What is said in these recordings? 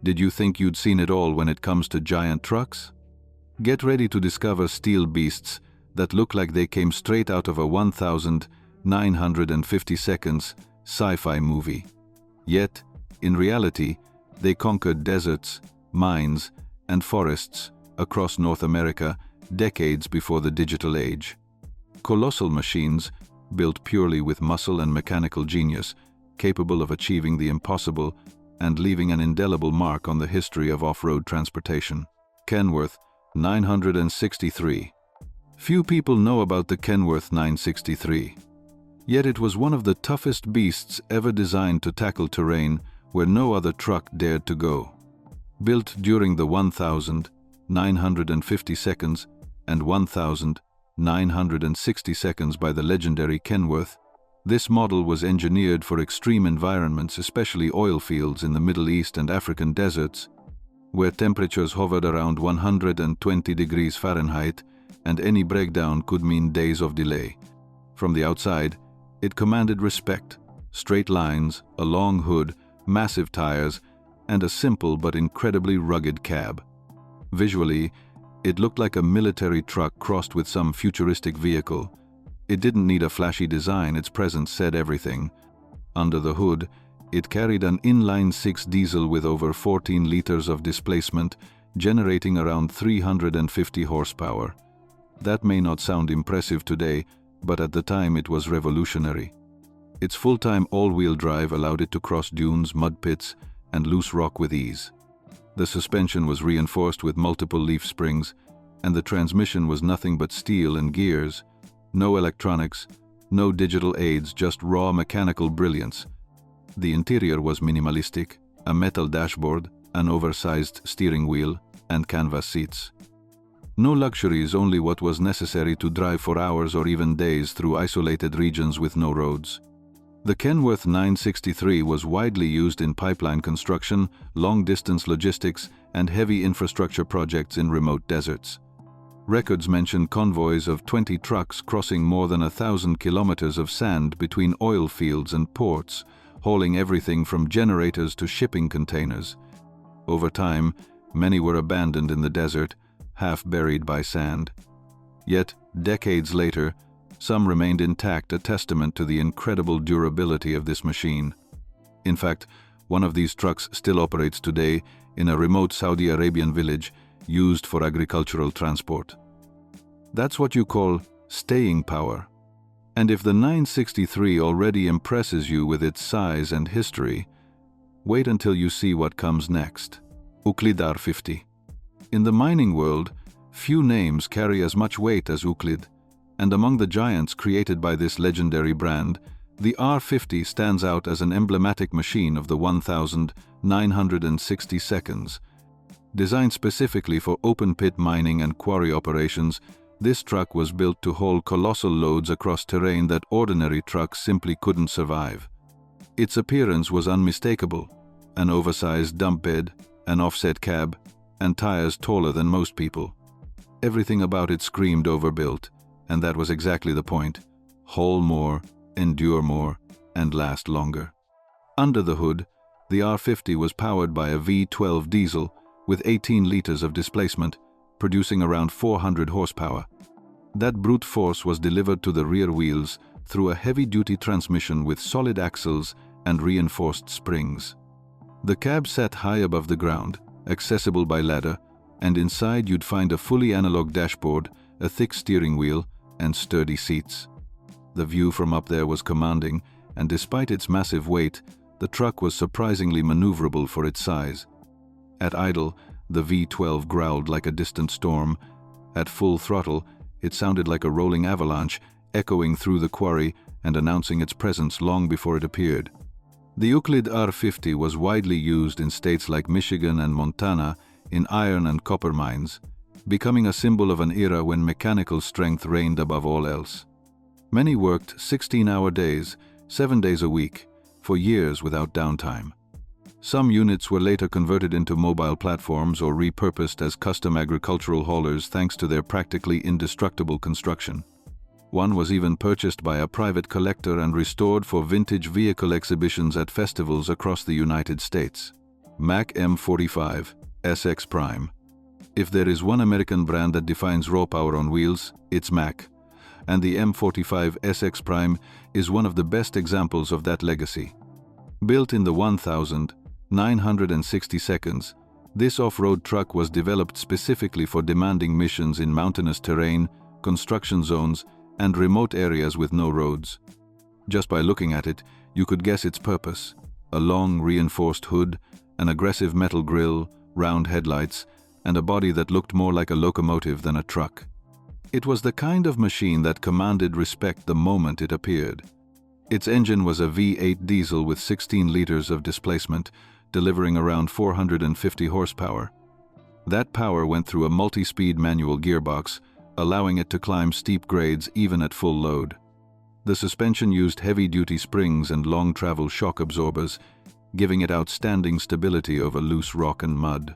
Did you think you'd seen it all when it comes to giant trucks? Get ready to discover steel beasts that look like they came straight out of a 1,950 seconds sci-fi movie. Yet, in reality, they conquered deserts, mines, and forests across North America decades before the digital age. Colossal machines, built purely with muscle and mechanical genius, capable of achieving the impossible and leaving an indelible mark on the history of off-road transportation. Kenworth 963. Few people know about the Kenworth 963. Yet it was one of the toughest beasts ever designed to tackle terrain where no other truck dared to go. Built during the 1,950 seconds and 1,960 seconds by the legendary Kenworth, this model was engineered for extreme environments, especially oil fields in the Middle East and African deserts, where temperatures hovered around 120 degrees Fahrenheit, and any breakdown could mean days of delay. From the outside, it commanded respect: straight lines, a long hood, massive tires, and a simple but incredibly rugged cab. Visually, it looked like a military truck crossed with some futuristic vehicle. It didn't need a flashy design, its presence said everything. Under the hood, it carried an inline-six diesel with over 14 liters of displacement, generating around 350 horsepower. That may not sound impressive today, but at the time it was revolutionary. Its full-time all-wheel drive allowed it to cross dunes, mud pits, and loose rock with ease. The suspension was reinforced with multiple leaf springs, and the transmission was nothing but steel and gears. No electronics, no digital aids, just raw mechanical brilliance. The interior was minimalistic: a metal dashboard, an oversized steering wheel, and canvas seats. No luxuries, only what was necessary to drive for hours or even days through isolated regions with no roads. The Kenworth 963 was widely used in pipeline construction, long-distance logistics, and heavy infrastructure projects in remote deserts. Records mention convoys of 20 trucks crossing more than 1,000 kilometers of sand between oil fields and ports, hauling everything from generators to shipping containers. Over time, many were abandoned in the desert, half buried by sand. Yet, decades later, some remained intact, a testament to the incredible durability of this machine. In fact, one of these trucks still operates today in a remote Saudi Arabian village, used for agricultural transport. That's what you call staying power. And if the 963 already impresses you with its size and history, wait until you see what comes next. Euclid R50. In the mining world, few names carry as much weight as Euclid, and among the giants created by this legendary brand, the R50 stands out as an emblematic machine of the 1,960 seconds. Designed specifically for open-pit mining and quarry operations, this truck was built to haul colossal loads across terrain that ordinary trucks simply couldn't survive. Its appearance was unmistakable: an oversized dump bed, an offset cab, and tires taller than most people. Everything about it screamed overbuilt, and that was exactly the point: haul more, endure more, and last longer. Under the hood, the R50 was powered by a V12 diesel with 18 liters of displacement, producing around 400 horsepower. That brute force was delivered to the rear wheels through a heavy-duty transmission with solid axles and reinforced springs. The cab sat high above the ground, accessible by ladder, and inside you'd find a fully analog dashboard, a thick steering wheel, and sturdy seats. The view from up there was commanding, and despite its massive weight, the truck was surprisingly maneuverable for its size. At idle, the V12 growled like a distant storm. At full throttle, it sounded like a rolling avalanche, echoing through the quarry and announcing its presence long before it appeared. The Euclid R50 was widely used in states like Michigan and Montana in iron and copper mines, becoming a symbol of an era when mechanical strength reigned above all else. Many worked 16-hour days, 7 days a week, for years without downtime. Some units were later converted into mobile platforms or repurposed as custom agricultural haulers thanks to their practically indestructible construction. One was even purchased by a private collector and restored for vintage vehicle exhibitions at festivals across the United States. Mack M45 SX Prime. If there is one American brand that defines raw power on wheels, it's Mack. And the M45 SX Prime is one of the best examples of that legacy. Built in the 1,960 seconds, this off-road truck was developed specifically for demanding missions in mountainous terrain, construction zones, and remote areas with no roads. Just by looking at it, you could guess its purpose: a long, reinforced hood, an aggressive metal grille, round headlights, and a body that looked more like a locomotive than a truck. It was the kind of machine that commanded respect the moment it appeared. Its engine was a V8 diesel with 16 liters of displacement, delivering around 450 horsepower. That power went through a multi-speed manual gearbox, allowing it to climb steep grades even at full load. The suspension used heavy-duty springs and long-travel shock absorbers, giving it outstanding stability over loose rock and mud.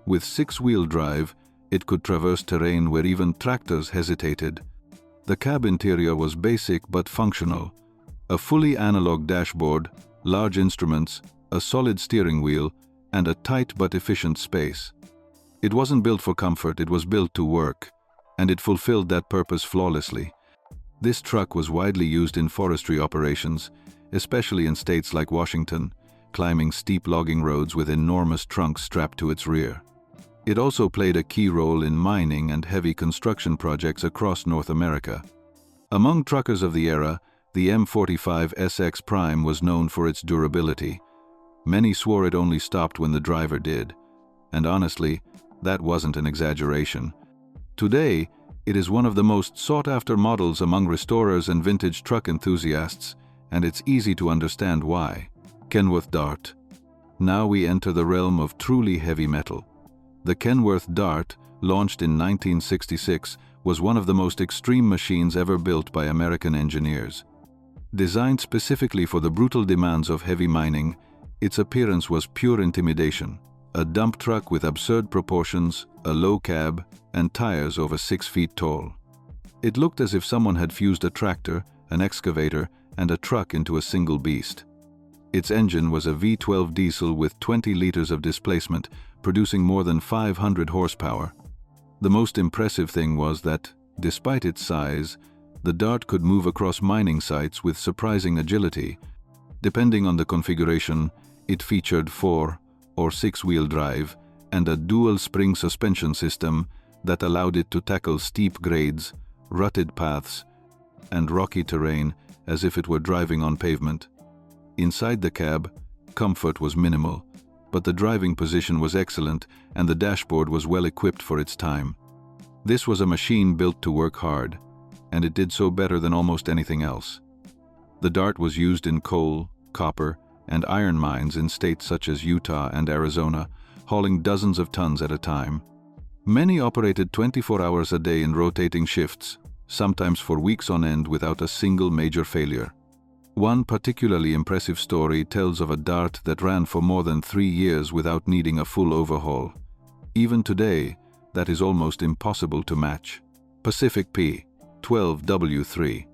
With six-wheel drive, it could traverse terrain where even tractors hesitated. The cab interior was basic but functional: a fully analog dashboard, large instruments, a solid steering wheel, and a tight but efficient space. It wasn't built for comfort, it was built to work, and it fulfilled that purpose flawlessly. This truck was widely used in forestry operations, especially in states like Washington, climbing steep logging roads with enormous trunks strapped to its rear. It also played a key role in mining and heavy construction projects across North America. Among truckers of the era, the M45 SX Prime was known for its durability. Many swore it only stopped when the driver did. And honestly, that wasn't an exaggeration. Today, it is one of the most sought-after models among restorers and vintage truck enthusiasts, and it's easy to understand why. Kenworth Dart. Now we enter the realm of truly heavy metal. The Kenworth Dart, launched in 1966, was one of the most extreme machines ever built by American engineers. Designed specifically for the brutal demands of heavy mining, its appearance was pure intimidation. A dump truck with absurd proportions, a low cab, and tires over 6 feet tall. It looked as if someone had fused a tractor, an excavator, and a truck into a single beast. Its engine was a V12 diesel with 20 liters of displacement, producing more than 500 horsepower. The most impressive thing was that, despite its size, the Dart could move across mining sites with surprising agility. Depending on the configuration, it featured 4- or 6-wheel drive and a dual-spring suspension system that allowed it to tackle steep grades, rutted paths, and rocky terrain as if it were driving on pavement. Inside the cab, comfort was minimal, but the driving position was excellent and the dashboard was well equipped for its time. This was a machine built to work hard, and it did so better than almost anything else. The Dart was used in coal, copper, and iron mines in states such as Utah and Arizona, hauling dozens of tons at a time. Many operated 24 hours a day in rotating shifts, sometimes for weeks on end without a single major failure. One particularly impressive story tells of a Dart that ran for more than 3 years without needing a full overhaul. Even today, that is almost impossible to match. Pacific P-12W3.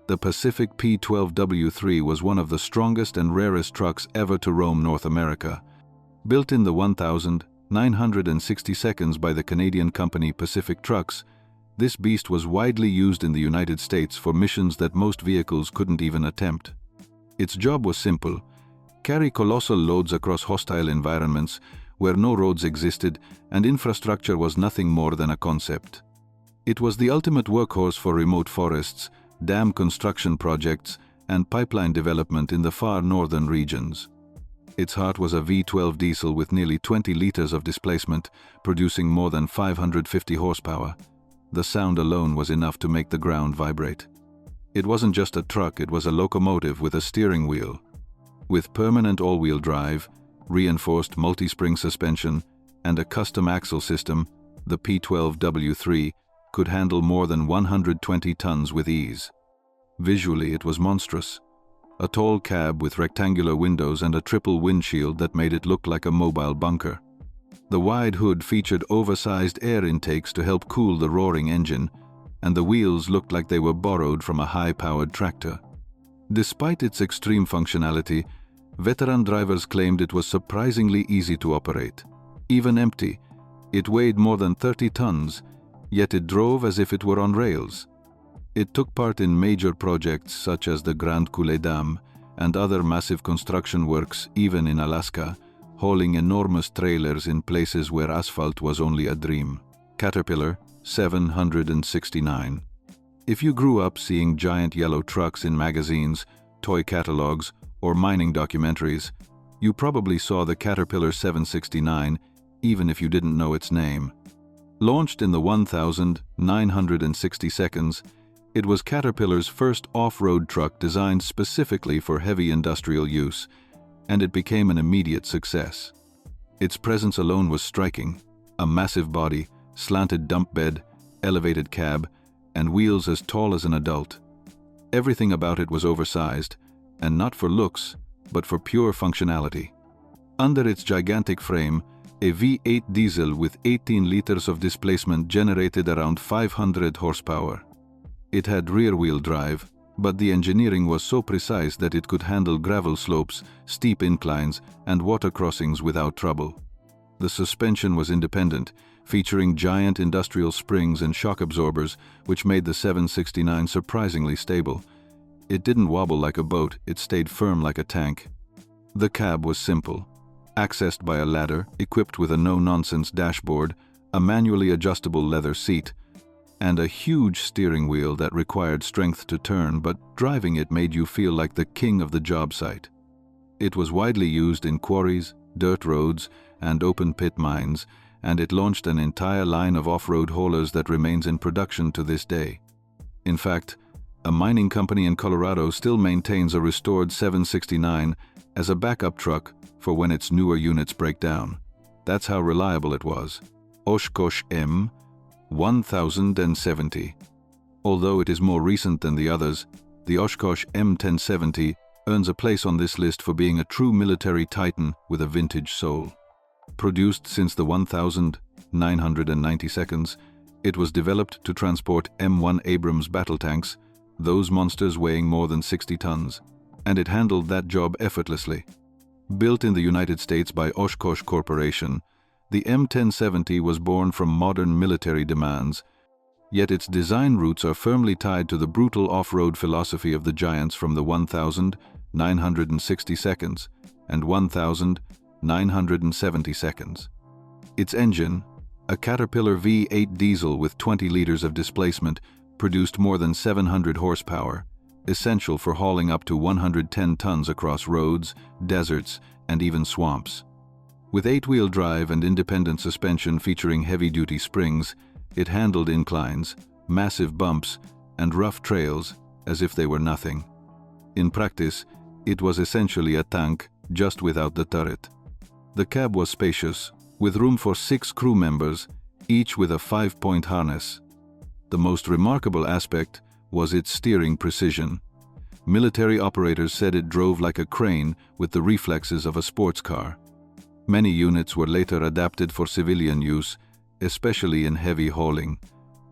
The Pacific P-12W3 was one of the strongest and rarest trucks ever to roam North America. Built in the 1,960 seconds by the Canadian company Pacific Trucks, this beast was widely used in the United States for missions that most vehicles couldn't even attempt. Its job was simple: carry colossal loads across hostile environments where no roads existed and infrastructure was nothing more than a concept. It was the ultimate workhorse for remote forests, dam construction projects, and pipeline development in the far northern regions. Its heart was a V12 diesel with nearly 20 liters of displacement, producing more than 550 horsepower. The sound alone was enough to make the ground vibrate. It wasn't just a truck, it was a locomotive with a steering wheel. With permanent all-wheel drive, reinforced multi-spring suspension, and a custom axle system, the P12W3 could handle more than 120 tons with ease. Visually, it was monstrous. A tall cab with rectangular windows and a triple windshield that made it look like a mobile bunker. The wide hood featured oversized air intakes to help cool the roaring engine, and the wheels looked like they were borrowed from a high-powered tractor. Despite its extreme functionality, Veteran drivers claimed it was surprisingly easy to operate. Even empty, it weighed more than 30 tons, yet it drove as if it were on rails. It took part in major projects such as the Grand Coulee Dam and other massive construction works, even in Alaska, hauling enormous trailers in places where asphalt was only a dream. Caterpillar 769. If you grew up seeing giant yellow trucks in magazines, toy catalogs, or mining documentaries, you probably saw the Caterpillar 769, even if you didn't know its name. Launched in the 1,960 seconds, it was Caterpillar's first off-road truck designed specifically for heavy industrial use, and it became an immediate success. Its presence alone was striking: a massive body, slanted dump bed, elevated cab, and wheels as tall as an adult. Everything about it was oversized, and not for looks, but for pure functionality. Under its gigantic frame, a V8 diesel with 18 liters of displacement generated around 500 horsepower. It had rear-wheel drive, but the engineering was so precise that it could handle gravel slopes, steep inclines, and water crossings without trouble. The suspension was independent, featuring giant industrial springs and shock absorbers, which made the 769 surprisingly stable. It didn't wobble like a boat, it stayed firm like a tank. The cab was simple, accessed by a ladder, equipped with a no-nonsense dashboard, a manually adjustable leather seat, and a huge steering wheel that required strength to turn, but driving it made you feel like the king of the job site. It was widely used in quarries, dirt roads, and open-pit mines, and it launched an entire line of off-road haulers that remains in production to this day. In fact, a mining company in Colorado still maintains a restored 769 as a backup truck for when its newer units break down. That's how reliable it was. Oshkosh M 1070. Although it is more recent than the others, the Oshkosh M1070 earns a place on this list for being a true military titan with a vintage soul. Produced since the 1990 seconds, it was developed to transport M1 Abrams battle tanks, those monsters weighing more than 60 tons, and it handled that job effortlessly. Built in the United States by Oshkosh Corporation, the M1070 was born from modern military demands, yet its design roots are firmly tied to the brutal off-road philosophy of the giants from the 1960 seconds and 1970 seconds. Its engine, a Caterpillar V8 diesel with 20 liters of displacement, produced more than 700 horsepower, essential for hauling up to 110 tons across roads, deserts, and even swamps. With 8-wheel drive and independent suspension featuring heavy-duty springs, it handled inclines, massive bumps, and rough trails as if they were nothing. In practice, it was essentially a tank, just without the turret. The cab was spacious, with room for 6 crew members, each with a 5-point harness. The most remarkable aspect was its steering precision. Military operators said it drove like a crane with the reflexes of a sports car. Many units were later adapted for civilian use, especially in heavy hauling,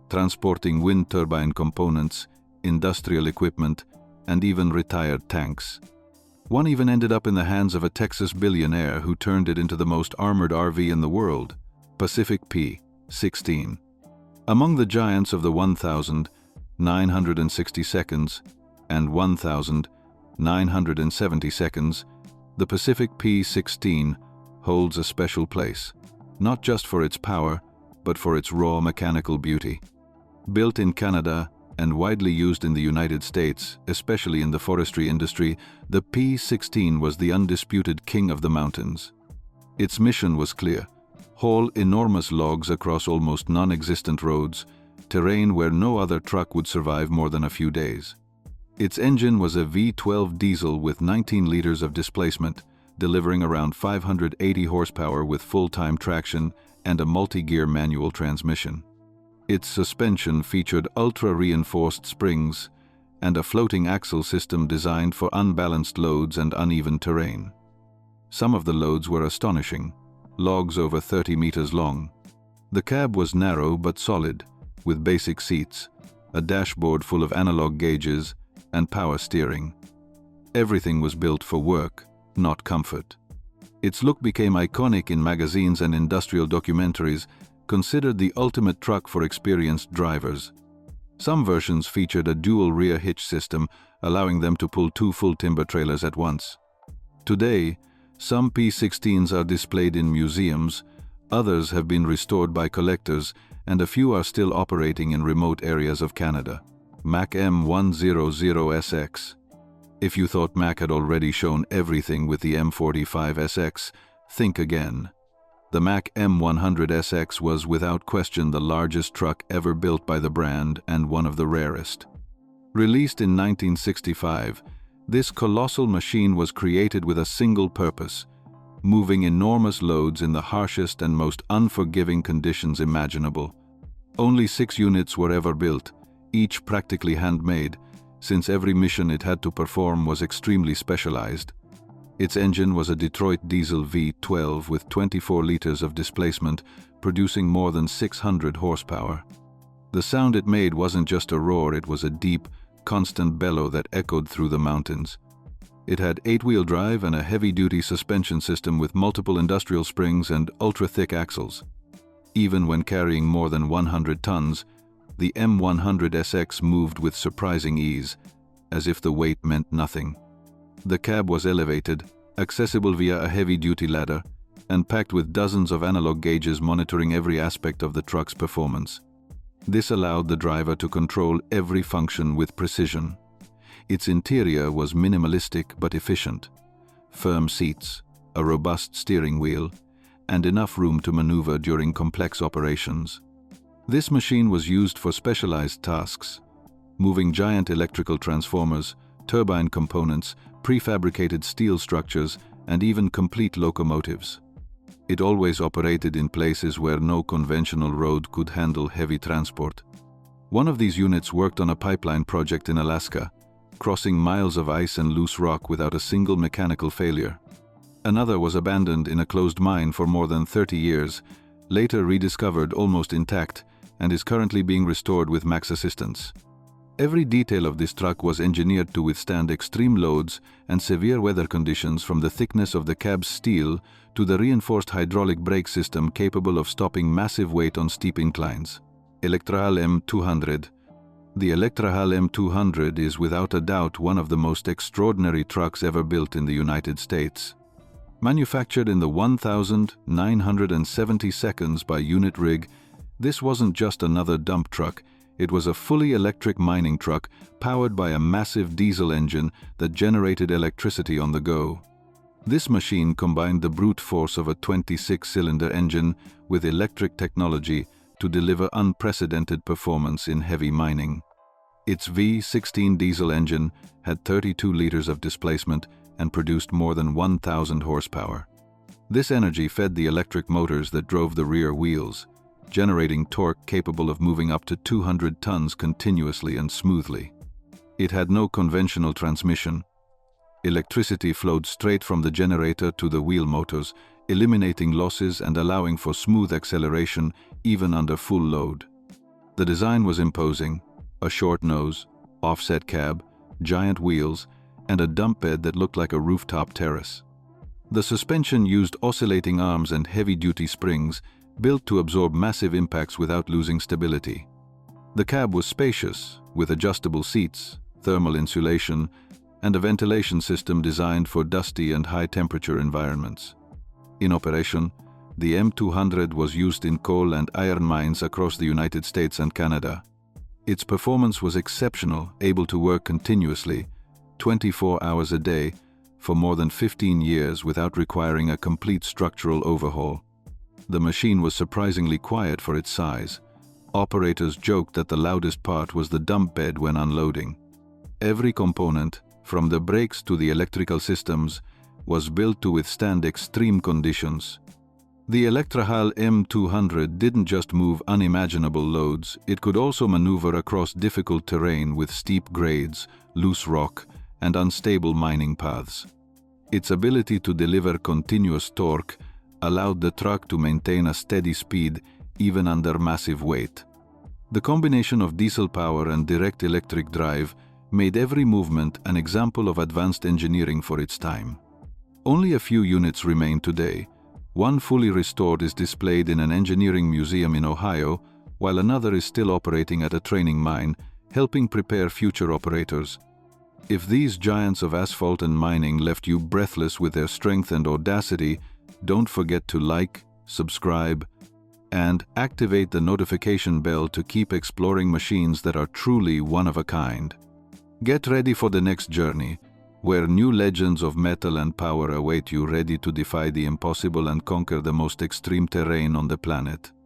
transporting wind turbine components, industrial equipment, and even retired tanks. One even ended up in the hands of a Texas billionaire who turned it into the most armored RV in the world, Pacific P-16. Among the giants of the 1960 seconds and 1970 seconds, the Pacific P-16 holds a special place, not just for its power, but for its raw mechanical beauty. Built in Canada and widely used in the United States, especially in the forestry industry, the P-16 was the undisputed king of the mountains. Its mission was clear: haul enormous logs across almost non-existent roads, terrain where no other truck would survive more than a few days. Its engine was a V12 diesel with 19 liters of displacement, delivering around 580 horsepower with full-time traction and a multi-gear manual transmission. Its suspension featured ultra-reinforced springs and a floating axle system designed for unbalanced loads and uneven terrain. Some of the loads were astonishing, logs over 30 meters long. The cab was narrow but solid, with basic seats, a dashboard full of analog gauges, and power steering. Everything was built for work, not comfort. Its look became iconic in magazines and industrial documentaries, considered the ultimate truck for experienced drivers. Some versions featured a dual rear hitch system, allowing them to pull 2 full timber trailers at once. Today, some P16s are displayed in museums, others have been restored by collectors, and a few are still operating in remote areas of Canada. Mack M100SX. If you thought Mack had already shown everything with the M45SX, think again. The Mack M100SX was without question the largest truck ever built by the brand and one of the rarest. Released in 1965, this colossal machine was created with a single purpose: moving enormous loads in the harshest and most unforgiving conditions imaginable. Only 6 units were ever built, each practically handmade, since every mission it had to perform was extremely specialized. Its engine was a Detroit diesel V12 with 24 liters of displacement, producing more than 600 horsepower. The sound it made wasn't just a roar, it was a deep, constant bellow that echoed through the mountains. It had 8-wheel drive and a heavy-duty suspension system with multiple industrial springs and ultra-thick axles. Even when carrying more than 100 tons, the M100SX moved with surprising ease, as if the weight meant nothing. The cab was elevated, accessible via a heavy-duty ladder, and packed with dozens of analog gauges monitoring every aspect of the truck's performance. This allowed the driver to control every function with precision. Its interior was minimalistic but efficient. Firm seats, a robust steering wheel, and enough room to maneuver during complex operations. This machine was used for specialized tasks, moving giant electrical transformers, turbine components, prefabricated steel structures, and even complete locomotives. It always operated in places where no conventional road could handle heavy transport. One of these units worked on a pipeline project in Alaska, crossing miles of ice and loose rock without a single mechanical failure. Another was abandoned in a closed mine for more than 30 years, later rediscovered almost intact, and is currently being restored with Mack's assistance. Every detail of this truck was engineered to withstand extreme loads and severe weather conditions, from the thickness of the cab's steel to the reinforced hydraulic brake system capable of stopping massive weight on steep inclines. Electrahal M200. The Electrahal M200 is without a doubt one of the most extraordinary trucks ever built in the United States. Manufactured in the 1,970 seconds by Unit Rig, this wasn't just another dump truck. It was a fully electric mining truck powered by a massive diesel engine that generated electricity on the go. This machine combined the brute force of a 26-cylinder engine with electric technology to deliver unprecedented performance in heavy mining. Its V16 diesel engine had 32 liters of displacement and produced more than 1,000 horsepower. This energy fed the electric motors that drove the rear wheels, generating torque capable of moving up to 200 tons continuously and smoothly. It had no conventional transmission. Electricity flowed straight from the generator to the wheel motors, eliminating losses and allowing for smooth acceleration even under full load. The design was imposing: a short nose, offset cab, giant wheels, and a dump bed that looked like a rooftop terrace. The suspension used oscillating arms and heavy-duty springs, built to absorb massive impacts without losing stability. The cab was spacious, with adjustable seats, thermal insulation, and a ventilation system designed for dusty and high-temperature environments. In operation, the M200 was used in coal and iron mines across the United States and Canada. Its performance was exceptional, able to work continuously, 24 hours a day, for more than 15 years without requiring a complete structural overhaul. The machine was surprisingly quiet for its size. Operators joked that the loudest part was the dump bed when unloading. Every component, from the brakes to the electrical systems, was built to withstand extreme conditions. The Electrahal M200 didn't just move unimaginable loads, it could also maneuver across difficult terrain with steep grades, loose rock, and unstable mining paths. Its ability to deliver continuous torque allowed the truck to maintain a steady speed even under massive weight. The combination of diesel power and direct electric drive made every movement an example of advanced engineering for its time. Only a few units remain today. One fully restored is displayed in an engineering museum in Ohio, while another is still operating at a training mine, helping prepare future operators. If these giants of asphalt and mining left you breathless with their strength and audacity, don't forget to like, subscribe, and activate the notification bell to keep exploring machines that are truly one of a kind. Get ready for the next journey, where new legends of metal and power await you, ready to defy the impossible and conquer the most extreme terrain on the planet.